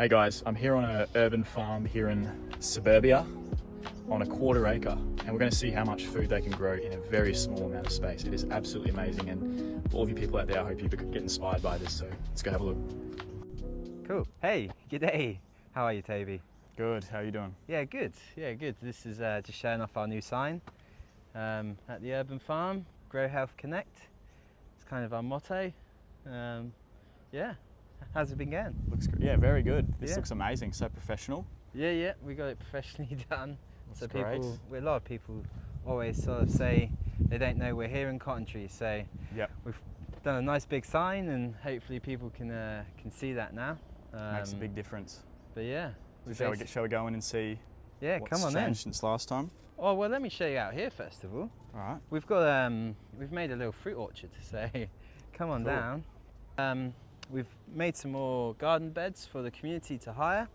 Hey guys, I'm here on an urban farm here in suburbia on a quarter acre, and we're going to see how much food they can grow in a very small amount of space. It is absolutely amazing, and for all of you people out there, I hope you get inspired by this, so let's go have a look. Cool. Hey, g'day. How are you, Toby? Good, how are you doing? Yeah, good. Yeah, good. This is just showing off our new sign at the urban farm, Grow Health Connect. It's kind of our motto. Yeah. How's it been going? Looks good. Yeah, very good. This Yeah. looks amazing, so professional. Yeah, we got it professionally done. That's great. A lot of people always sort of say they don't know we're here in Coventry, so Yep. we've done a nice big sign, and hopefully people can see that now. Makes a big difference. But yeah. So shall we go in and see what's come on changed in. since last time? Oh well, let me show you out here first of all. All right. We've got we've made a little fruit orchard, so come on Cool. down. We've made some more garden beds for the community to hire.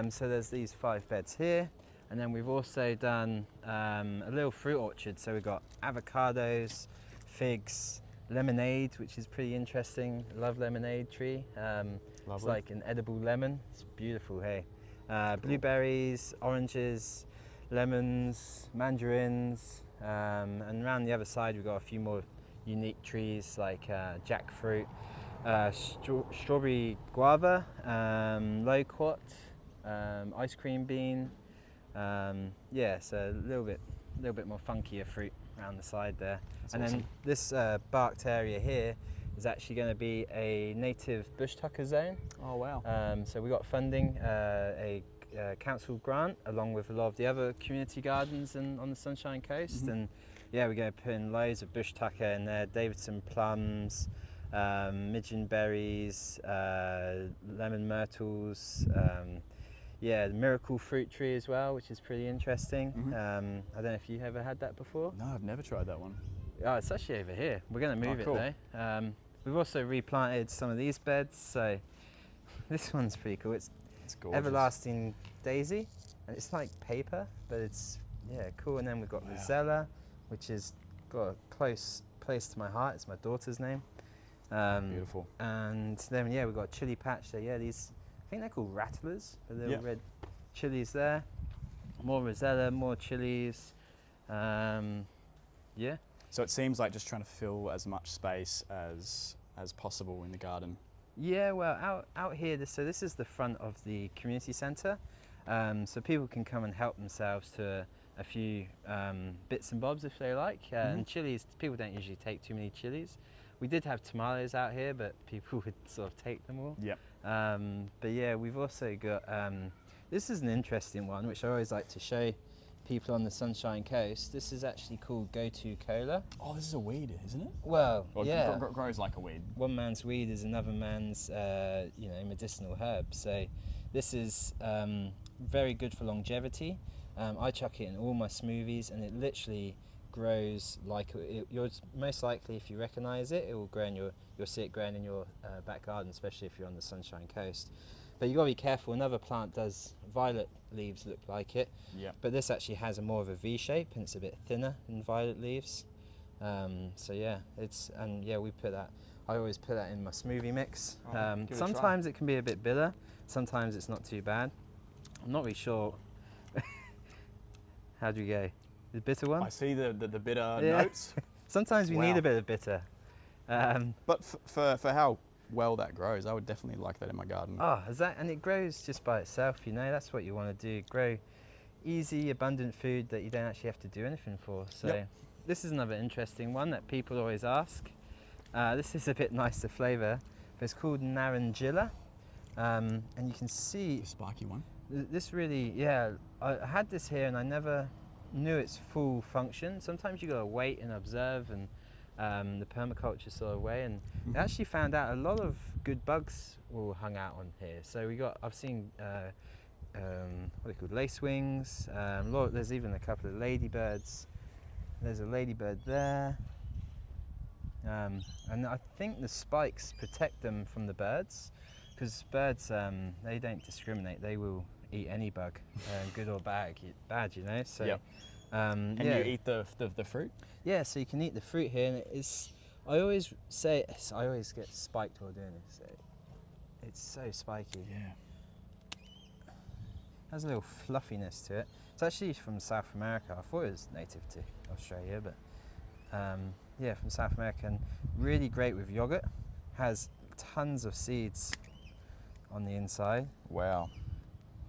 So there's these 5 beds here, and then we've also done a little fruit orchard. So we've got avocados, figs, lemonade, which is pretty interesting. Love lemonade tree. It's Lovely. like an edible lemon. It's beautiful, hey. Blueberries, oranges, lemons, mandarins, and around the other side we've got a few more unique trees like jackfruit, strawberry guava, loquat, ice cream bean. Yeah, so a little bit more funkier fruit around the side there. That's and awesome. then this barked area here is actually going to be a native bush tucker zone. Oh wow. So we got funding, a council grant, along with a lot of the other community gardens on the Sunshine Coast, and yeah, we're going to put in loads of bush tucker in there, Davidson plums, midgeon berries, lemon myrtles, yeah, the miracle fruit tree as well, which is pretty interesting. I don't know if you ever had that before. No, I've never tried that one. Oh, it's actually over here. We're going to move cool. it though. We've also replanted some of these beds, so this one's pretty cool. It's gorgeous. everlasting daisy, and it's like paper, but it's cool. And then we've got Rosella, which has got a close place to my heart. It's my daughter's name. Beautiful. And then we've got a chili patch. So yeah, these, I think they're called rattlers, the little red chilies there. More Rosella, more chilies. Yeah. So it seems like just trying to fill as much space as possible in the garden. Yeah, well, out here, so this is the front of the community centre, so people can come and help themselves to a few bits and bobs if they like. And chilies, people don't usually take too many chilies. We did have tomatoes out here, but people would sort of take them all. Yep. But yeah, we've also got, this is an interesting one, which I always like to show people on the Sunshine Coast. This is actually called Go-To Cola. Oh, this is a weed, isn't it? Well, yeah. Grows like a weed. One man's weed is another man's, medicinal herb. So this is very good for longevity. I chuck it in all my smoothies, and it literally grows like you're most likely, if you recognise it, it will grow in you'll see it growing in your back garden, especially if you're on the Sunshine Coast. But you got to be careful. Another plant does, violet leaves look like it, but this actually has more of a V shape, and it's a bit thinner than violet leaves. So yeah, we put that. I always put that in my smoothie mix. Sometimes it can be a bit bitter. Sometimes it's not too bad. I'm not really sure. How do you go? The bitter one? I see the bitter notes. Sometimes we need a bit of bitter. But for how well that grows, I would definitely like that in my garden. Oh, and it grows just by itself, that's what you want to do. Grow easy, abundant food that you don't actually have to do anything for. So this is another interesting one that people always ask. This is a bit nicer flavour, but it's called Narangilla. And you can see... The spiky one. This really, I had this here and I never knew its full function. Sometimes you got to wait and observe, and the permaculture sort of way, and I actually found out a lot of good bugs all hung out on here. So I've seen what are they called, lacewings. There's even a couple of ladybirds. There's a ladybird there, and I think the spikes protect them from the birds, because birds they don't discriminate. They will eat any bug, good or bad, So. And you eat the fruit? Yeah, so you can eat the fruit here, and I always say, I always get spiked while doing this. It's so spiky. Yeah. has a little fluffiness to it. It's actually from South America. I thought it was native to Australia, but yeah, from South America, and really great with yogurt. Has tons of seeds on the inside. Wow.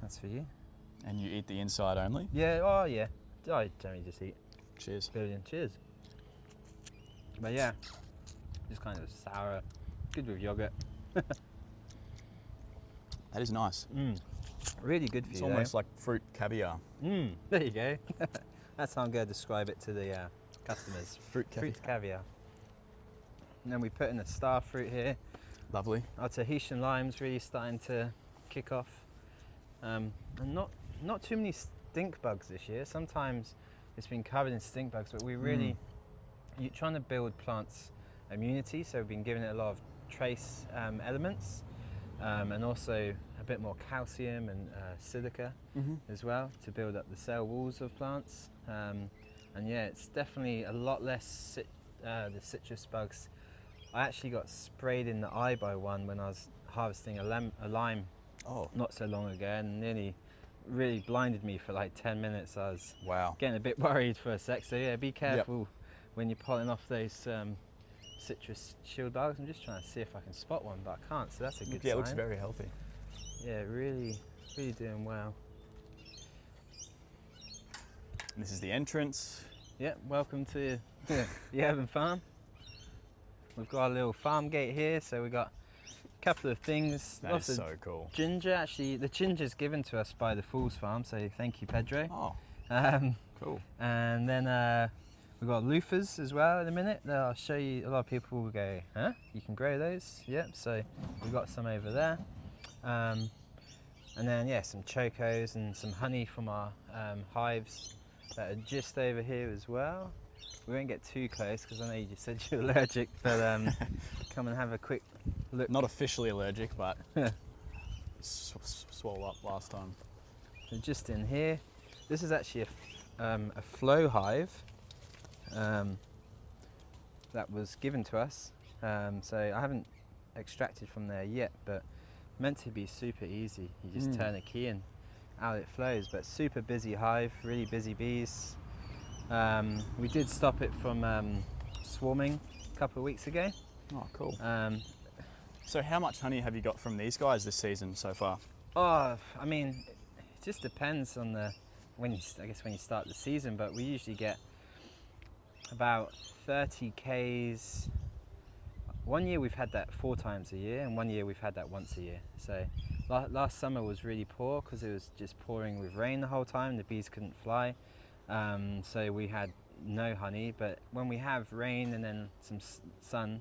That's for you. And you eat the inside only? Yeah, oh yeah. I generally just eat Cheers. billion. Cheers. But yeah, just kind of sour, good with yogurt. That is nice. Really good for It's you. almost like fruit caviar. There you go. That's how I'm going to describe it to the customers. Fruit caviar. And then we put in a star fruit here. Lovely. Our Tahitian lime's really starting to kick off. And not too many stink bugs this year. Sometimes it's been covered in stink bugs, but we really, you're trying to build plants' immunity, so we've been giving it a lot of trace elements, and also a bit more calcium and silica as well to build up the cell walls of plants. And yeah, it's definitely a lot less the citrus bugs. I actually got sprayed in the eye by one when I was harvesting a lime not so long ago, and nearly really blinded me for like 10 minutes. I was getting a bit worried for a sec. So yeah, be careful when you're pulling off those citrus shield bugs. I'm just trying to see if I can spot one, but I can't, so that's a good sign. Yeah, it looks very healthy. Yeah, really doing well. And this is the entrance. Yeah, welcome to the Urban Farm. We've got a little farm gate here, so we've got a couple of things. That is so cool. Ginger, actually, the ginger's given to us by the Fools Farm, so thank you, Pedro. Oh, cool. And then we've got loofahs as well in a minute. I'll show you. A lot of people will go, huh? You can grow those? Yep, so we've got some over there. And then, yeah, some chocos and some honey from our hives that are just over here as well. We won't get too close because I know you just said you're allergic, but come and have a quick look. Not officially allergic, but swole up last time. So just in here, this is actually a flow hive that was given to us. So I haven't extracted from there yet, but meant to be super easy. You just turn a key and out it flows. But super busy hive, really busy bees. We did stop it from swarming a couple of weeks ago. Oh, cool. So how much honey have you got from these guys this season so far? Oh, I mean, it just depends on when you start the season, but we usually get about 30 Ks. One year we've had that 4 times a year, and one year we've had that once a year. So last summer was really poor because it was just pouring with rain the whole time. The bees couldn't fly. So we had no honey, but when we have rain and then some sun,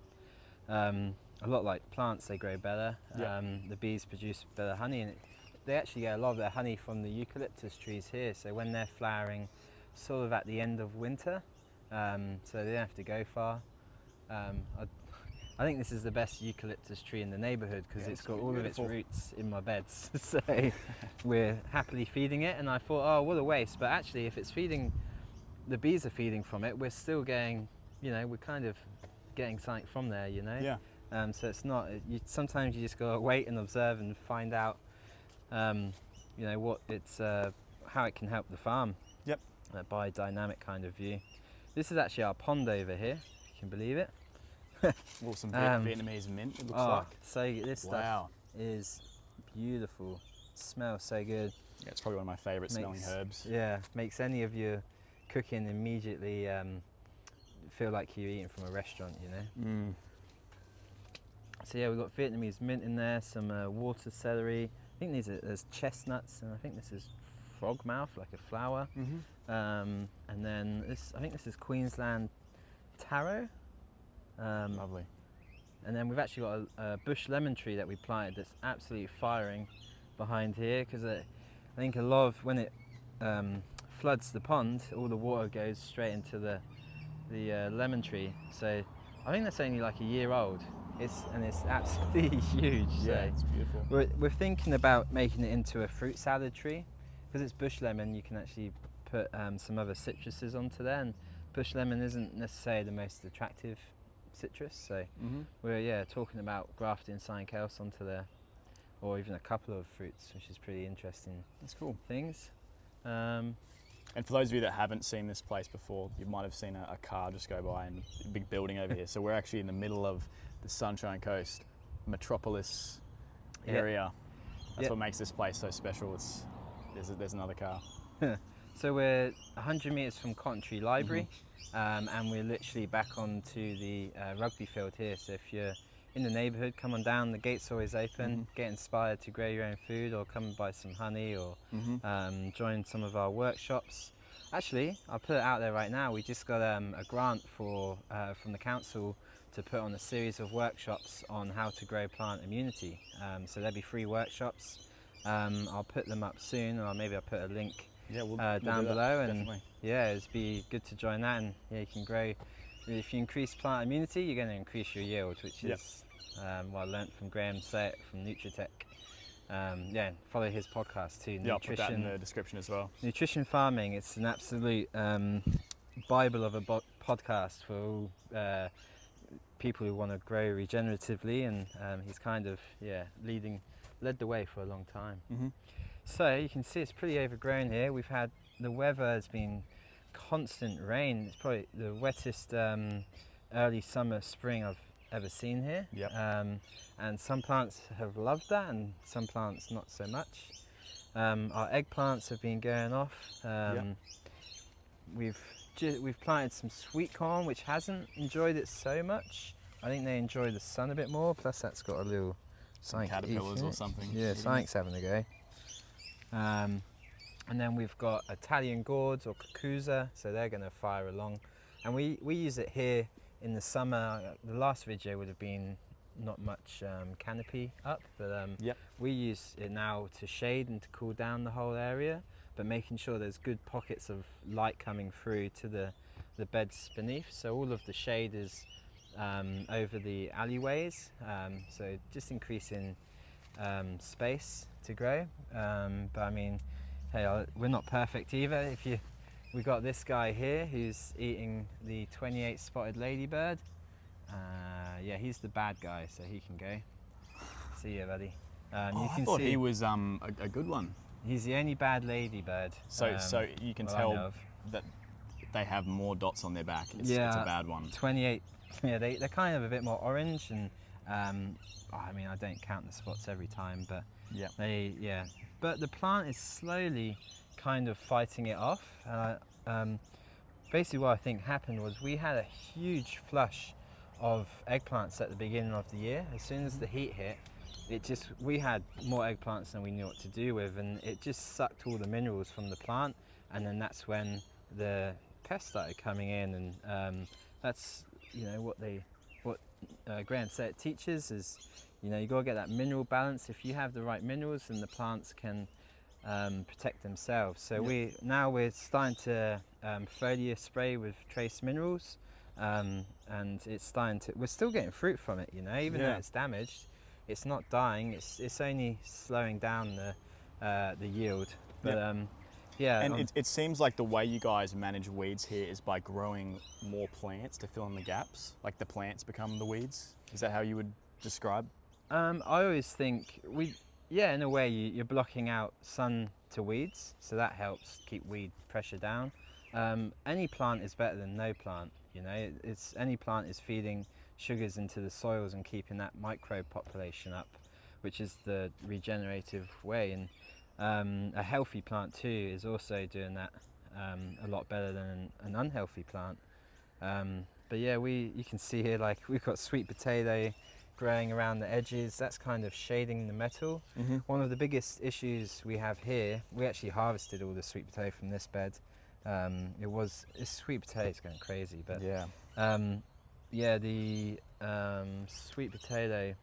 a lot like plants, they grow better. The bees produce better honey, and they actually get a lot of their honey from the eucalyptus trees here. So when they're flowering sort of at the end of winter, so they don't have to go far. I think this is the best eucalyptus tree in the neighbourhood because it's got all of its roots in my beds. So we're happily feeding it, and I thought, oh, what a waste. But actually, if it's feeding, the bees are feeding from it, we're still getting, we're kind of getting something from there, Yeah. So it's not, sometimes you just gotta wait and observe and find out, what it's, how it can help the farm. Yep. A biodynamic kind of view. This is actually our pond over here, if you can believe it. Well, some Vietnamese mint, it looks like. So this stuff is beautiful. It smells so good. Yeah, it's probably one of my favourite smelling herbs. Yeah, makes any of your cooking immediately feel like you're eating from a restaurant, So yeah, we've got Vietnamese mint in there, some water celery. I think there's chestnuts, and I think this is frog mouth, like a flower. And then I think this is Queensland taro. Lovely. And then we've actually got a bush lemon tree that we planted that's absolutely firing behind here, because I think a lot of, when it floods the pond, all the water goes straight into the lemon tree. So I think that's only like a year old. It's absolutely huge. Yeah, it's beautiful. We're thinking about making it into a fruit salad tree, because it's bush lemon. You can actually put some other citruses onto there, and bush lemon isn't necessarily the most attractive citrus, so we're talking about grafting something else onto there. or even a couple of fruits, which is pretty interesting That's cool. things. And for those of you that haven't seen this place before, you might have seen a car just go by and a big building over here. So we're actually in the middle of the Sunshine Coast metropolis area. That's what makes this place so special. There's another car. So we're 100 metres from Cotton Tree Library, and we're literally back onto the rugby field here. So if you're in the neighbourhood, come on down, the gate's always open. Get inspired to grow your own food, or come and buy some honey, or join some of our workshops. Actually, I'll put it out there right now, we just got a grant from the council to put on a series of workshops on how to grow plant immunity. So there'll be free workshops. I'll put them up soon, or maybe I'll put a link We'll down do that, below, and definitely. it'd be good to join that. And you can grow. If you increase plant immunity, you're going to increase your yield, which is what I learnt from Graeme Sait from Nutritech. Follow his podcast too. I'll put that in the description as well. Nutrition farming. It's an absolute bible of a podcast for all people who want to grow regeneratively, and he's kind of led the way for a long time. So you can see it's pretty overgrown here. We've had, the weather has been constant rain. It's probably the wettest early summer, spring I've ever seen here. And some plants have loved that, and some plants not so much. Our eggplants have been going off. We've planted some sweet corn, which hasn't enjoyed it so much. I think they enjoy the sun a bit more. Plus, that's got a little Caterpillars or something. Yeah, something's having a go. And then we've got Italian gourds or cucuzza, so they're going to fire along. And we use it here in the summer. The last video would have been not much canopy up, but we use it now to shade and to cool down the whole area, but making sure there's good pockets of light coming through to the beds beneath. So all of the shade is over the alleyways, so just increasing space to grow. But I mean, hey, we're not perfect either. We got this guy here who's eating the 28 spotted ladybird. He's the bad guy, so he can go. See ya, buddy. I thought he was a good one. He's the only bad ladybird. So you can tell that they have more dots on their back. It's a bad one. 28. Yeah, they're kind of a bit more orange, and I mean, I don't count the spots every time, but But the plant is slowly kind of fighting it off. Basically, what I think happened was we had a huge flush of eggplants at the beginning of the year. As soon as the heat hit, we had more eggplants than we knew what to do with, and it just sucked all the minerals from the plant. And then that's when the pests started coming in, and that's what Graeme Sait teaches is, you got to get that mineral balance. If you have the right minerals, then the plants can protect themselves. So we're starting to foliar spray with trace minerals, and we're still getting fruit from it, even though it's damaged. It's not dying. It's only slowing down the yield. But it seems like the way you guys manage weeds here is by growing more plants to fill in the gaps. Like the plants become the weeds. Is that how you would describe? I always think in a way you're blocking out sun to weeds, so that helps keep weed pressure down. Any plant is better than no plant. Any plant is feeding sugars into the soils and keeping that microbe population up, which is the regenerative way. And a healthy plant too is also doing that a lot better than an unhealthy plant. You can see here, like, we've got sweet potato growing around the edges. That's kind of shading the metal. One of the biggest issues we have here, we actually harvested all the sweet potato from this bed. This sweet potato is going crazy, but the sweet potato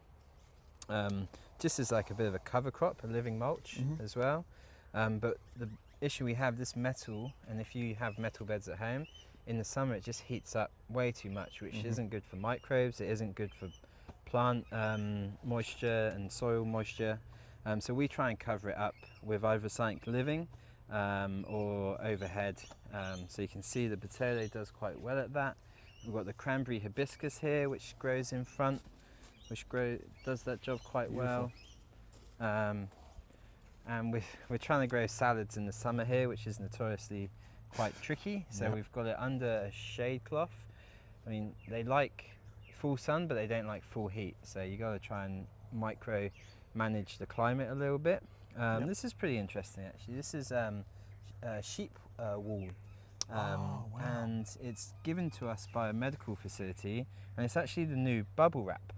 just is like a bit of a cover crop, a living mulch as well. But the issue we have, this metal, and if you have metal beds at home, in the summer it just heats up way too much, which isn't good for microbes. It isn't good for plant moisture and soil moisture. So we try and cover it up with either something living or overhead. So you can see the potato does quite well at that. We've got the cranberry hibiscus here, which grows in front, which does that job quite well. And we're trying to grow salads in the summer here, which is notoriously quite tricky. So we've got it under a shade cloth. I mean, they like full sun, but they don't like full heat. So you got to try and micro manage the climate a little bit. This is pretty interesting, actually. This is sheep wool. And it's given to us by a medical facility, and it's actually the new bubble wrap.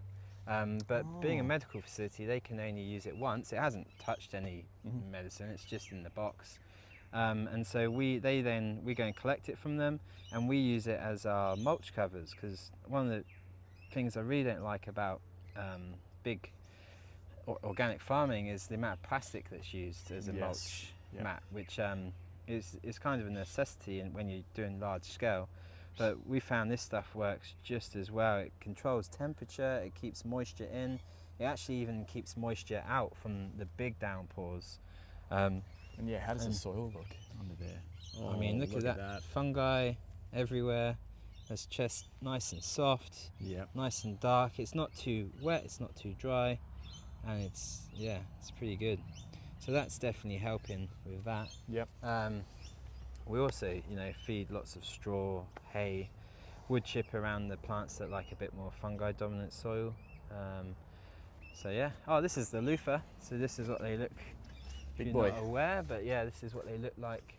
But being a medical facility, they can only use it once. It hasn't touched any medicine, it's just in the box. And so we go and collect it from them, and we use it as our mulch covers, because one of the things I really don't like about big organic farming is the amount of plastic that's used as a mulch mat, which is kind of a necessity when you're doing large scale. But we found this stuff works just as well. It controls temperature, it keeps moisture in, it actually even keeps moisture out from the big downpours. And yeah, how does the soil look under there? Oh, I mean, look at that. Fungi everywhere. It's just nice and soft, nice and dark. It's not too wet, it's not too dry, and it's pretty good. So that's definitely helping with that. We also, feed lots of straw, hay, wood chip around the plants that like a bit more fungi-dominant soil. So yeah. Oh, this is the loofah. So this is what they look. Big You're boy. not aware, but yeah, this is what they look like.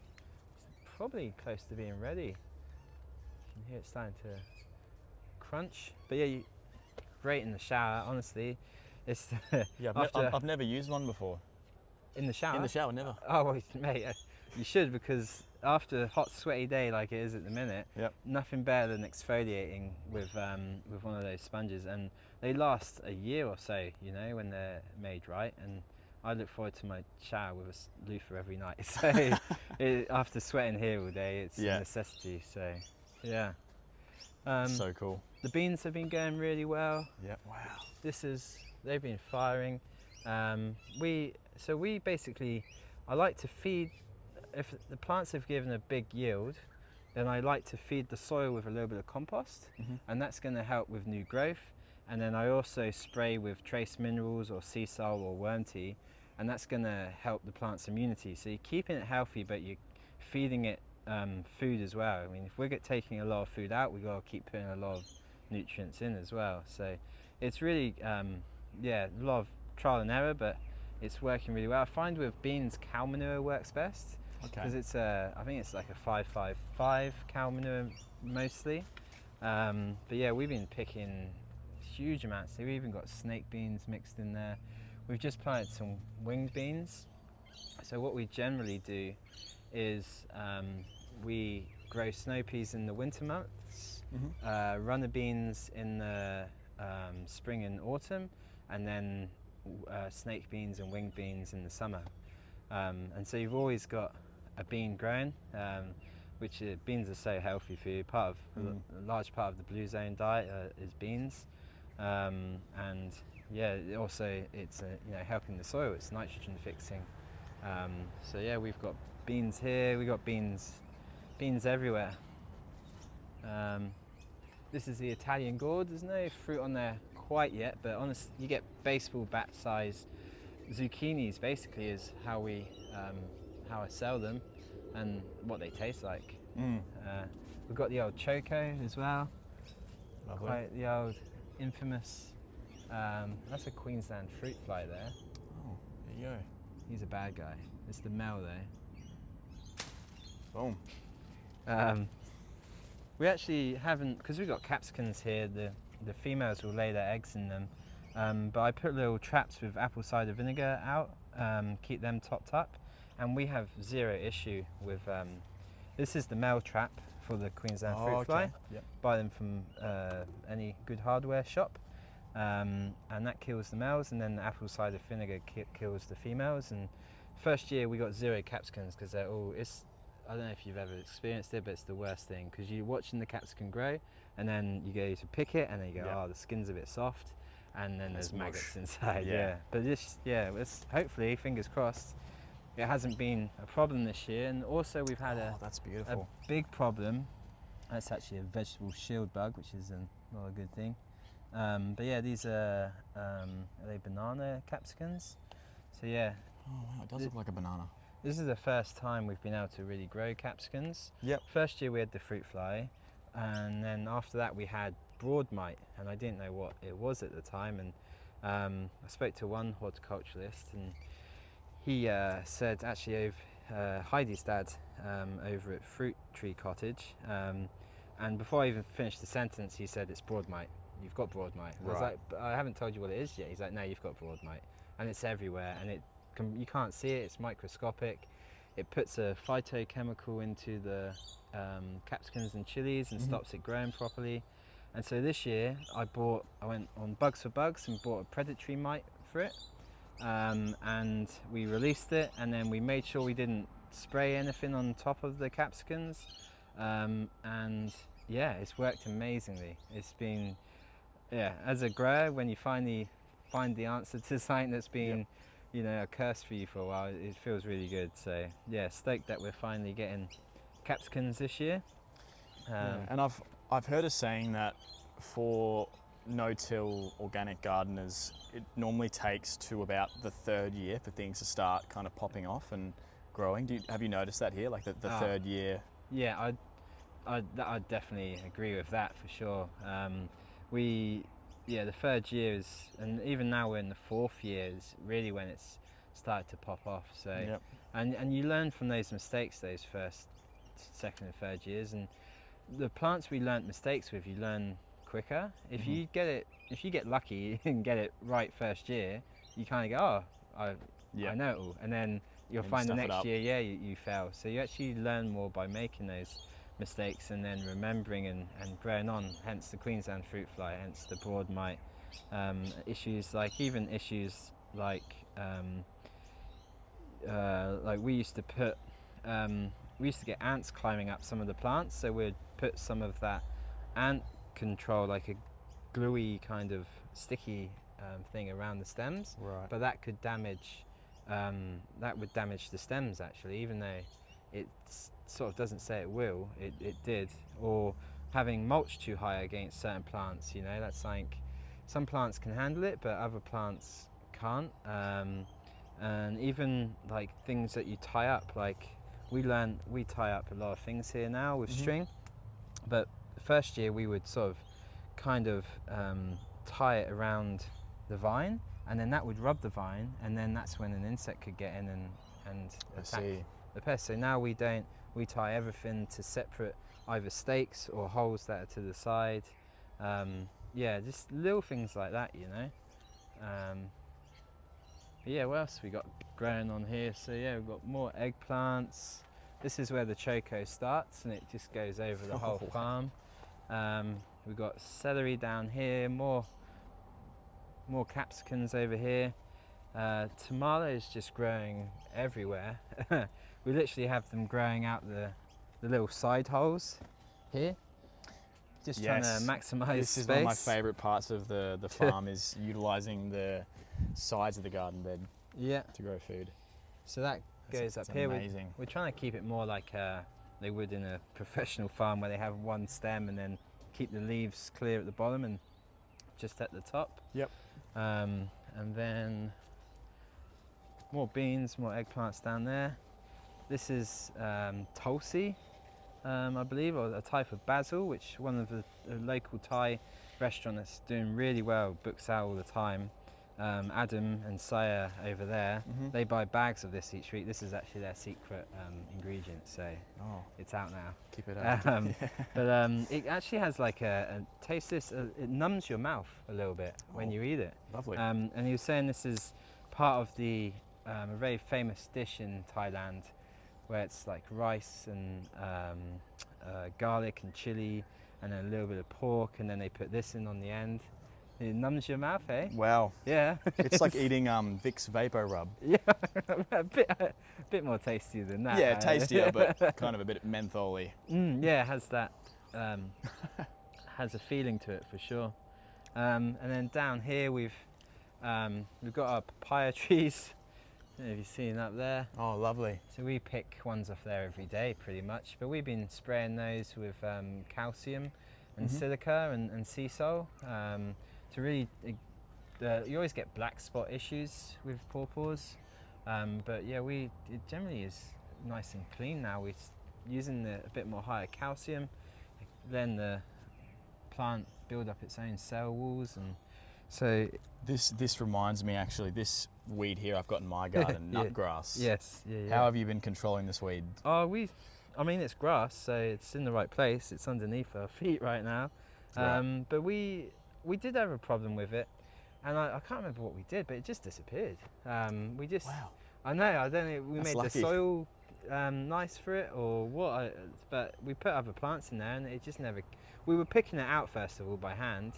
It's probably close to being ready. You can hear it starting to crunch. But yeah, great in the shower. Honestly, it's I've never used one before. In the shower? In the shower, never. Oh, well, mate, you should, because after a hot, sweaty day like it is at the minute, nothing better than exfoliating with one of those sponges, and they last a year or so, when they're made right. And I look forward to my shower with a loofah every night. So after sweating here all day, it's a necessity. So yeah. So cool. The beans have been going really well. Yeah. Wow. They've been firing. We basically, I like to feed, if the plants have given a big yield, then I like to feed the soil with a little bit of compost, and that's going to help with new growth. And then I also spray with trace minerals or sea salt or worm tea, and that's going to help the plant's immunity. So you're keeping it healthy, but you're feeding it food as well. I mean, if we're taking a lot of food out, we've got to keep putting a lot of nutrients in as well. So it's really, a lot of trial and error, but it's working really well. I find with beans, cow manure works best, because it's I think it's like a 5-5-5 cow manure mostly. But yeah, we've been picking huge amounts. So we've even got snake beans mixed in there. We've just planted some winged beans. So what we generally do is we grow snow peas in the winter months, runner beans in the spring and autumn, and then snake beans and winged beans in the summer. And so you've always got a bean growing, which beans are so healthy for you. A large part of the blue zone diet is beans, and yeah, also it's helping the soil. It's nitrogen fixing. So yeah, we've got beans here. We've got beans everywhere. This is the Italian gourd. There's no fruit on there quite yet, but honestly, you get baseball bat size zucchinis. Basically, is how I sell them and what they taste like. We've got the old choco as well. Lovely. Quite the old infamous. That's a Queensland fruit fly there. Oh, there you go. He's a bad guy. It's the male though. Boom. We actually haven't, because we've got capsicums here, the females will lay their eggs in them, but I put little traps with apple cider vinegar out, keep them topped up, and we have zero issue with, this is the male trap for the Queensland fruit fly. Buy them from any good hardware shop, and that kills the males, and then the apple cider vinegar kills the females. And first year we got zero capsicums because they're all, I don't know if you've ever experienced it, but it's the worst thing, because you're watching the capsicum grow and then you go to pick it and then you go, oh, the skin's a bit soft, and then there's maggots inside. But it's hopefully, fingers crossed, it hasn't been a problem this year. And also we've had that's beautiful. a big problem. That's actually a vegetable shield bug, which is not a good thing. But yeah, these are they banana capsicums? So yeah, Oh wow, it does look like a banana. this is the first time we've been able to really grow capsicums. Yep. First year we had the fruit fly, and then after that we had broad mite, and I didn't know what it was at the time. And I spoke to one horticulturalist, and he said actually Heidi's dad over at Fruit Tree Cottage, and before I even finished the sentence, he said it's broad mite. You've got broad mite. I was Right. like, but I haven't told you what it is yet. He's like, no, you've got broad mite, and it's everywhere, and you can't see it. It's microscopic. It puts a phytochemical into the capsicums and chilies and stops it growing properly. And so this year I went on Bugs for Bugs and bought a predatory mite for it, and we released it, and then we made sure we didn't spray anything on top of the capsicums, and yeah, it's worked amazingly. It's been, yeah, as a grower, when you finally find the answer to something that's been you know, a curse for you for a while, it feels really good. So yeah, stoked that we're finally getting capsicums this year. And I've heard a saying that for no-till organic gardeners, it normally takes to about the third year for things to start kind of popping off and growing. Have you noticed that here, like the third year? Yeah, I'd definitely agree with that for sure. The third year is, and even now we're in the fourth year, is really when it's started to pop off. So, and you learn from those mistakes, those first, second, and third years, and the plants we learnt mistakes with, you learn quicker. If you get lucky and get it right first year, you kind of go, I know it all, and then you'll find the next year, you fail. So you actually learn more by making those mistakes and then remembering and growing on, hence the Queensland fruit fly, hence the broad mite issues, like we used to get ants climbing up some of the plants, so we'd put some of that ant control, like a gluey kind of sticky thing around the stems, but that could damage would damage the stems actually, even though it sort of doesn't say it will, it did. Or having mulch too high against certain plants, you know, that's like, some plants can handle it but other plants can't. And even like things that you tie up, like we tie up a lot of things here now with string, but the first year we would sort of kind of tie it around the vine, and then that would rub the vine, and then that's when an insect could get in and attack the pest. So now we don't, we tie everything to separate either stakes or holes that are to the side. Yeah, just little things like that, you know. But yeah, what else we got growing on here? So yeah, we've got more eggplants. This is where the choco starts, and it just goes over the whole farm. We've got celery down here, more capsicums over here. Tamala is just growing everywhere. We literally have them growing out the little side holes here. Just trying to maximise This is space. one of my favourite parts of the farm is utilising the sides of the garden bed to grow food. So that goes up here. Amazing. We're trying to keep it more like they would in a professional farm, where they have one stem and then keep the leaves clear at the bottom and just at the top. Yep. And then more beans, more eggplants down there. This is Tulsi, I believe, or a type of basil, which one of the local Thai restaurant that's doing really well books out all the time. Adam and Saya over there, they buy bags of this each week. This is actually their secret ingredient, so it's out now. Keep it up. But it actually has like a taste. It numbs your mouth a little bit when you eat it. Lovely. And he was saying this is part of a very famous dish in Thailand, where it's like rice and garlic and chili and a little bit of pork, and then they put this in on the end. It numbs your mouth, eh? Wow. Yeah. It's like eating Vicks Vapor Rub. Yeah, a bit more tasty than that. Yeah, tastier, but kind of a bit mentholy. Yeah, it has that, has a feeling to it for sure. And then down here we've got our papaya trees. I don't know if you've seen up there. Oh, lovely. So we pick ones off there every day pretty much, but we've been spraying those with calcium and silica and sea salt to really, you always get black spot issues with pawpaws. But yeah, it generally is nice and clean now. We're using a bit more higher calcium, then the plant build up its own cell walls, and so This reminds me, actually, this weed here I've got in my garden, Yeah. nutgrass. yes, yeah. How have you been controlling this weed? Oh, I mean, it's grass, so it's in the right place. It's underneath our feet right now. Right. But we did have a problem with it, and I can't remember what we did, but it just disappeared. We just, Wow. I know, I don't know. We That's made lucky. the soil nice for it, or what? But we put other plants in there, and it just never. We were picking it out first of all by hand,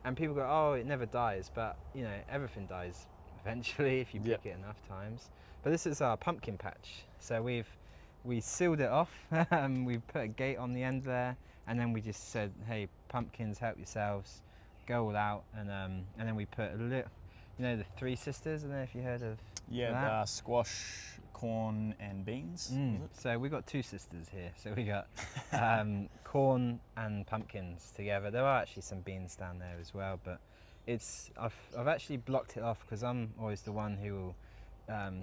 and people go, "Oh, it never dies," but you know, everything dies eventually if you pick it enough times. But this is our pumpkin patch, so we sealed it off. We put a gate on the end there, and then we just said, "Hey, pumpkins, help yourselves, go all out." And then we put a little, you know, the Three Sisters. I don't know if you heard of that. Squash, corn, and beans. So we got two sisters here. So we got corn and pumpkins together. There are actually some beans down there as well, but I've actually blocked it off because I'm always the one who will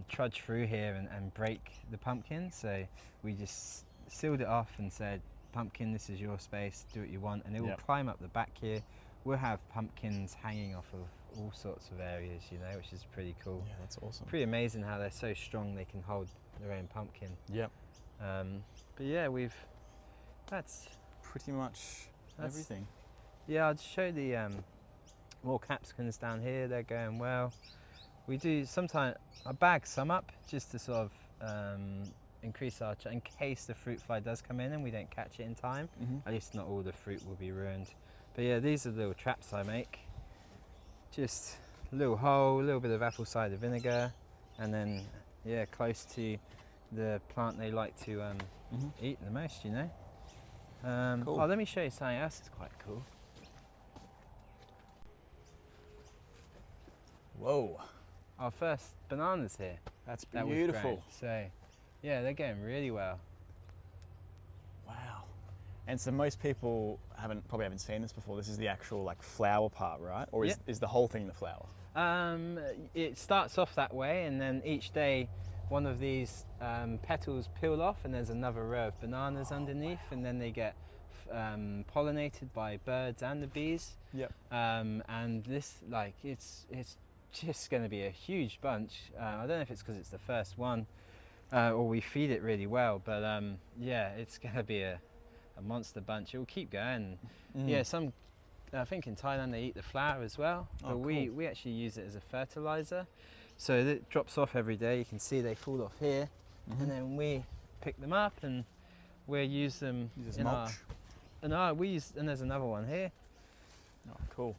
trudge through here and break the pumpkin. So we just sealed it off and said, "Pumpkin, this is your space. Do what you want," and it will climb up the back here. We'll have pumpkins hanging off of all sorts of areas, you know, which is pretty cool. Yeah, that's awesome. Pretty amazing how they're so strong they can hold their own pumpkin. Yep. But yeah, that's Pretty much everything. Yeah, I'd show the more capsicums down here. They're going well. We do sometimes I bag some up just to sort of increase in case the fruit fly does come in and we don't catch it in time. At least not all the fruit will be ruined. But yeah, these are the little traps I make. Just a little hole, a little bit of apple cider vinegar, and then yeah, close to the plant they like to eat the most, you know. Cool. Oh, let me show you something else that's quite cool. Whoa, Our first bananas here. that's That we've beautiful. grown. So yeah, they're going really well. Wow. And so most people probably haven't seen this before. This is the actual like flower part, right? Or is the whole thing the flower? It starts off that way, and then each day one of these petals peel off, and there's another row of bananas underneath, and then they get pollinated by birds and the bees. Yep. And this, like, it's just going to be a huge bunch. I don't know if it's because it's the first one or we feed it really well, but yeah, it's going to be a monster bunch. It will keep going. Yeah, I think in Thailand they eat the flower as well, but cool. we actually use it as a fertilizer. So it drops off every day. You can see they fall off here, and then we pick them up and we use them Use in mulch. and there's another one here. Oh, cool.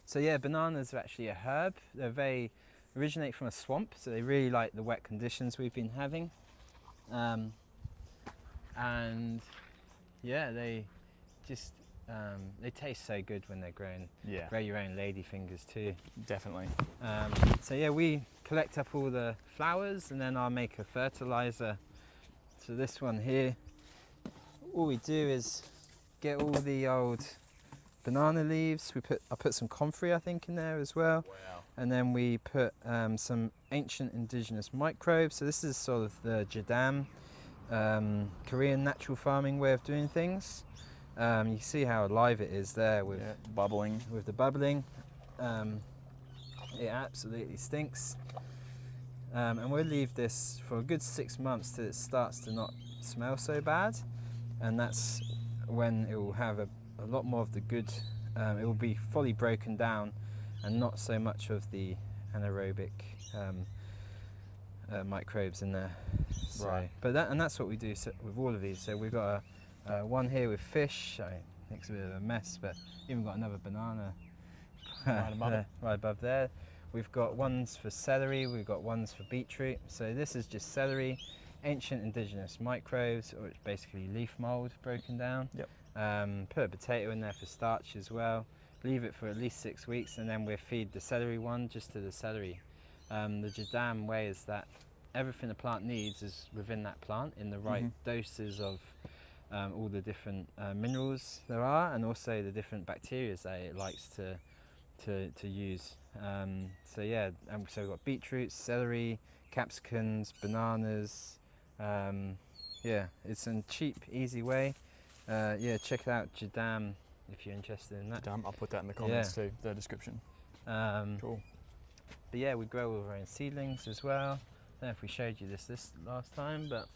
So yeah, bananas are actually a herb. They originate from a swamp, so they really like the wet conditions we've been having. And yeah, they just they taste so good when they're grown. Yeah, Grow your own lady fingers too. definitely. So yeah, we collect up all the flowers and then I'll make a fertilizer. So this one here, all we do is get all the old banana leaves. I put some comfrey, I think, in there as well. Wow. And then we put some ancient indigenous microbes. So this is sort of the Jadam, Korean natural farming way of doing things. You can see how alive it is there with bubbling. With the bubbling. It absolutely stinks. And we'll leave this for a good 6 months till it starts to not smell so bad. And that's when it will have a lot more of the good, it will be fully broken down and not so much of the anaerobic microbes in there. So, Right. But that's what we do with all of these. So we've got one here with fish. It's a bit of a mess, but even got another banana Right above it. right above there. We've got ones for celery, we've got ones for beetroot. So this is just celery, ancient indigenous microbes, or it's basically leaf mold broken down. Yep. Put a potato in there for starch as well. Leave it for at least 6 weeks, and then we'll feed the celery one just to the celery. The Jadam way is that everything the plant needs is within that plant in the right doses of all the different minerals there are, and also the different bacteria that it likes to use. So yeah, so we've got beetroots, celery, capsicums, bananas. Yeah, it's a cheap, easy way. Yeah, check out Jadam if you're interested in that. Jadam, I'll put that in the comments too, the description. Cool. But yeah, we grow all of our own seedlings as well. I don't know if we showed you this last time, but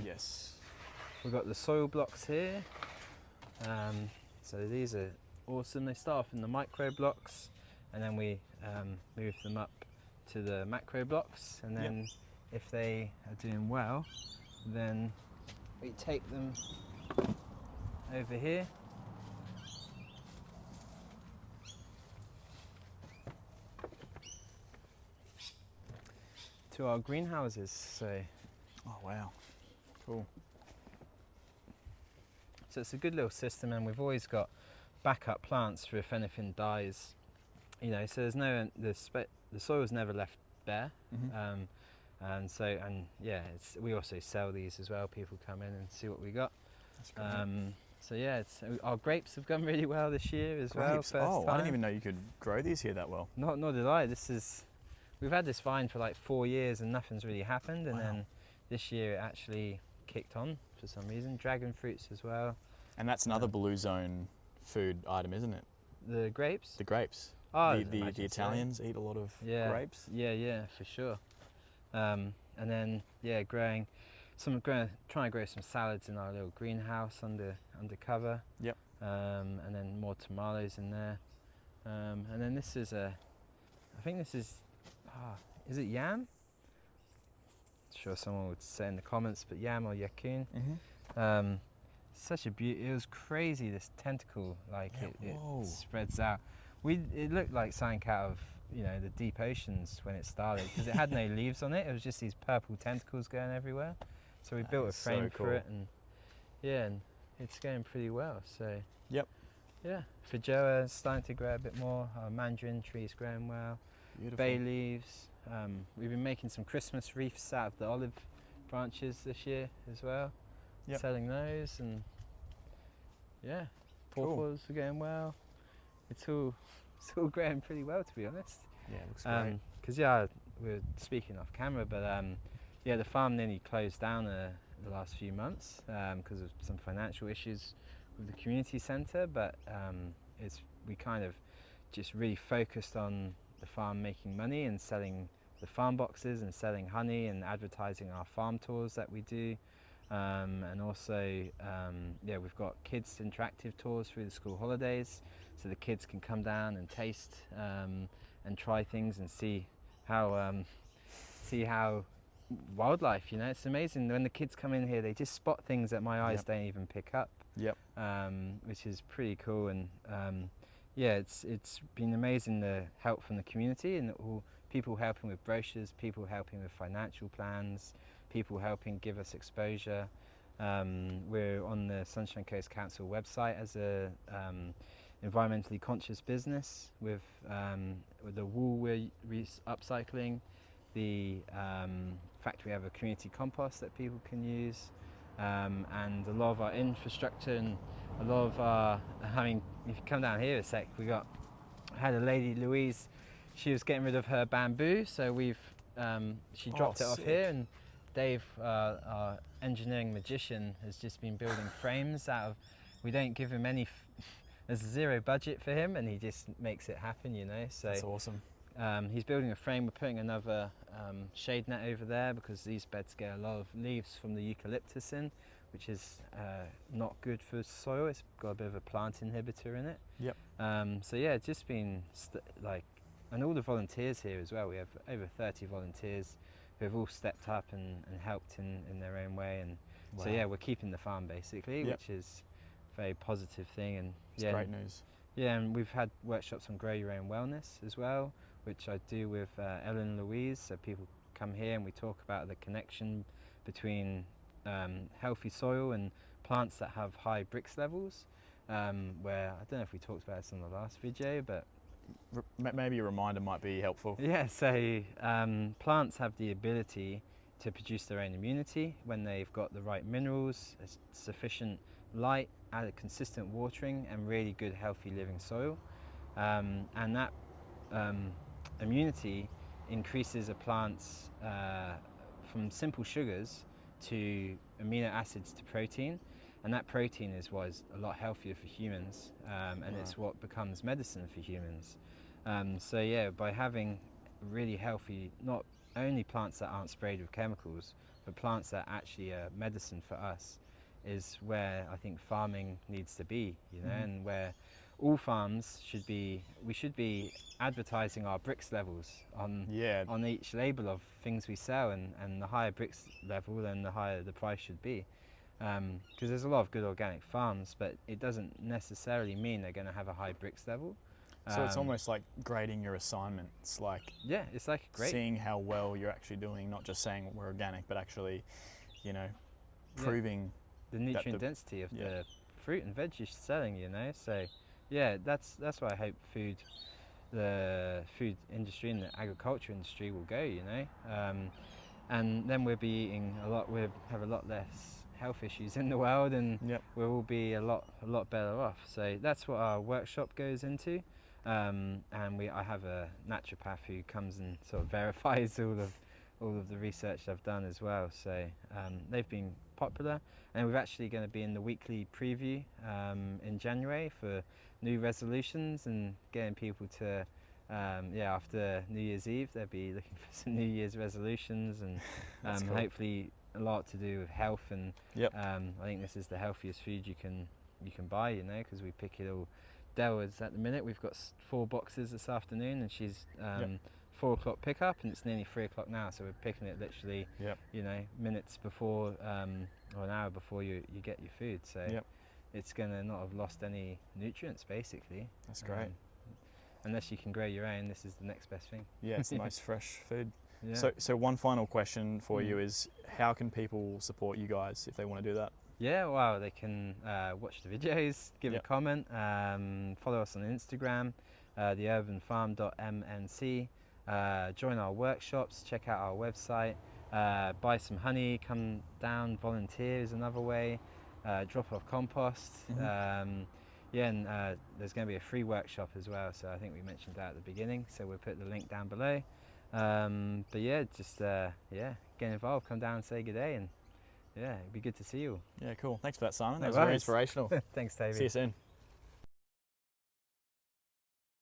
Yes. we've got the soil blocks here. So these are awesome. They start off in the micro blocks, and then we move them up to the macro blocks, and then if they are doing well, then we take them over here to our greenhouses. So Oh wow, cool. So it's a good little system, and we've always got backup plants for if anything dies. You know, so there's no the soil's never left bare. Mm-hmm. And yeah, we also sell these as well. People come in and see what we got. That's great. So yeah, our grapes have gone really well this year as well. Grapes. First Oh, time. I didn't even know you could grow these here that well. Nor did I. We've had this vine for like 4 years and nothing's really happened, and Wow. then this year it actually kicked on for some reason. Dragon fruits as well. And that's another blue zone food item, isn't it? The grapes. The grapes. Oh, I the imagine so. Italians eat a lot of grapes. Yeah, for sure. And then trying to grow some salads in our little greenhouse under cover. Yep. And then more tomatoes in there. And then this is I think this is it yam? Sure, someone would say in the comments, but yam or yaccoon. Mm-hmm. Such a beauty. It was crazy, this tentacle, like it whoa. spreads out. It looked like something out of the deep oceans when it started, because it had no leaves on it. It was just these purple tentacles going everywhere. So we built a frame for it, and and it's going pretty well. So Yep. yeah, feijoa is starting to grow a bit more. Our mandarin tree's growing well. Beautiful. Bay leaves. We've been making some Christmas wreaths out of the olive branches this year as well. Yep. Selling those, and pawpaws are going well. It's all growing pretty well, to be honest. Yeah, it looks great. Because we were speaking off camera, but the farm nearly closed down the last few months because of some financial issues with the community centre. But we kind of just really focused on the farm making money and selling the farm boxes and selling honey and advertising our farm tours that we do. And also, we've got kids interactive tours through the school holidays, so the kids can come down and taste and try things and see how wildlife. It's amazing when the kids come in here; they just spot things that my eyes don't even pick up. Yep. Which is pretty cool, and it's been amazing, the help from the community and all people helping with brochures, people helping with financial plans, people helping give us exposure. We're on the Sunshine Coast Council website as a environmentally conscious business with the wool we're upcycling. The fact we have a community compost that people can use, and a lot of our infrastructure and a lot of our, if you come down here a sec, had a lady, Louise, she was getting rid of her bamboo, so she dropped it off sick. here, and Dave, our engineering magician, has just been building frames out of, we don't give him any, there's zero budget for him, and he just makes it happen, so. That's awesome. He's building a frame. We're putting another shade net over there because these beds get a lot of leaves from the eucalyptus in, which is not good for soil. It's got a bit of a plant inhibitor in it. Yep. So yeah, it's just been and all the volunteers here as well. We have over 30 volunteers who have all stepped up and helped in their own way. And Wow. so yeah, we're keeping the farm basically, Yep. which is a very positive thing. And It's great news. yeah, and we've had workshops on grow your own wellness as well, which I do with Ellen and Louise. So people come here and we talk about the connection between healthy soil and plants that have high Brix levels. Where I don't know if we talked about this in the last video, but Maybe a reminder might be helpful. yeah, so plants have the ability to produce their own immunity when they've got the right minerals, sufficient light, consistent watering, and really good healthy living soil. And that immunity increases a plant's from simple sugars to amino acids to protein, and that protein is what is a lot healthier for humans, and it's what becomes medicine for humans. So yeah, by having really healthy, not only plants that aren't sprayed with chemicals, but plants that actually are medicine for us, is where I think farming needs to be, you know, and where all farms should be. We should be advertising our bricks levels on each label of things we sell, and the higher bricks level, then the higher the price should be. Because there's a lot of good organic farms, but it doesn't necessarily mean they're going to have a high bricks level. So it's almost like grading your assignment. It's like, yeah, it's like a great seeing how well you're actually doing, not just saying we're organic, but actually, you know, proving the nutrient density of the fruit and veg you're selling, you know. So yeah, that's why I hope the food industry and the agriculture industry will go, you know. And then we'll be eating a lot, we'll have a lot less health issues in the world, and we'll all be a lot better off. So that's what our workshop goes into. And I have a naturopath who comes and sort of verifies all of the research I've done as well. So they've been popular, and we're actually going to be in the weekly preview in January for new resolutions and getting people to after New Year's Eve they'll be looking for some New Year's resolutions, and cool. Hopefully a lot to do with health, and I think this is the healthiest food you can buy, you know, because we pick it all. Dell is at the minute, we've got 4 boxes this afternoon, and she's 4 o'clock pickup, and it's nearly 3 o'clock now, so we're picking it literally you know, minutes before or an hour before you get your food. So it's going to not have lost any nutrients basically. That's great. Unless you can grow your own, this is the next best thing. Yeah, it's the most fresh food. Yeah. So one final question for you is, how can people support you guys if they want to do that? Yeah, well, they can watch the videos, give a comment, follow us on Instagram, theurbanfarm.mnc, join our workshops, check out our website, buy some honey, come down, volunteer is another way, drop off compost. And there's going to be a free workshop as well, so I think we mentioned that at the beginning, so we'll put the link down below. But yeah, just get involved, come down and say good day, and yeah, it'd be good to see you. Yeah, cool. Thanks for that, Simon. No That was very worries. inspirational. Thanks, David. See you soon.